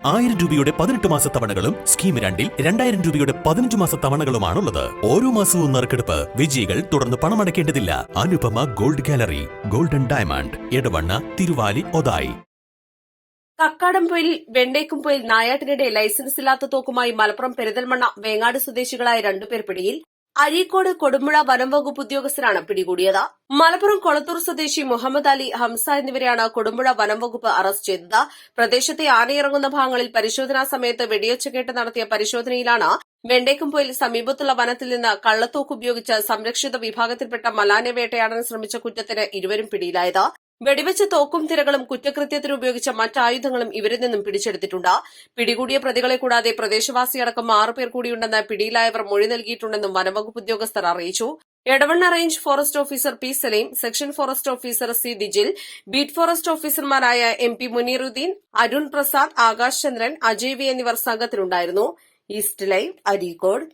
1000 രൂപയുടെ 18 മാസ തവണകളും സ്കീം 2-ൽ 2000 രൂപയുടെ 15 മാസ തവണകളുമാണുള്ളത്. ഓരോ മാസവും നറുക്കെടുപ്പ്. വിജയികൾ തുടർന്ന് പണമടയ്ക്കേണ്ടതില്ല. Anupama gold gallery, golden diamond, Edavanna, Thiruvali, Othayi. Kakkadampoyil Vendekkumpoyil നായാട്ടിനിടെ ലൈസൻസ് ഇല്ലാത്ത തോക്കുമായി മലപ്പുറം പെരിന്തൽമണ്ണ വേങ്ങാട് സ്വദേശികളായ 2 പേർ പിടിയിൽ. അരീക്കോട് കൊടുമ്പുഴ വനം വകുപ്പ് ഉദ്യോഗസ്ഥരാണ് പിടികൂടിയത്. മലപ്പുറം കൊളത്തൂർ സ്വദേശി മുഹമ്മദ് അലി, ഹംസ എന്നിവരെയാണ് കൊടുമ്പുഴ വനം വകുപ്പ് അറസ്റ്റ് ചെയ്തത്. പ്രദേശത്തെ ആനയിറങ്ങുന്ന ഭാഗങ്ങളിൽ പരിശോധനാ സമയത്ത് വെടിയൊച്ച കേട്ട് നടത്തിയ പരിശോധനയിലാണ് വെണ്ടേക്കുംപൊയിൽ സമീപത്തുള്ള വനത്തിൽ നിന്ന് കള്ളത്തോക്ക് ഉപയോഗിച്ച് സംരക്ഷിത വിഭാഗത്തിൽപ്പെട്ട മലാനെ വേട്ടയാടാൻ ശ്രമിച്ച കുറ്റത്തിന് ഇരുവരും പിടിയിലായത്. വെടിവെച്ച തോക്കും തിരകളും കുറ്റകൃത്യത്തിന് ഉപയോഗിച്ച മറ്റായുധങ്ങളും ഇവരിൽ നിന്നും പിടിച്ചെടുത്തിട്ടുണ്ട്. പിടികൂടിയ പ്രതികളെ കൂടാതെ പ്രദേശവാസിയടക്കം 6 പേർ കൂടിയുണ്ടെന്ന് പിടിയിലായവർ മൊഴി നൽകിയിട്ടുണ്ടെന്നും വനംവകുപ്പ് ഉദ്യോഗസ്ഥർ അറിയിച്ചു. Edavanna range forest officer P Saleem, section forest officer C Dijil, beat forest ഓഫീസർമാരായ M P Muneeruddeen, Arun Prasad, Akash Chandran, Ajay V എന്നിവർ സംഘത്തിലുണ്ടായിരുന്നു. East live, Areekode.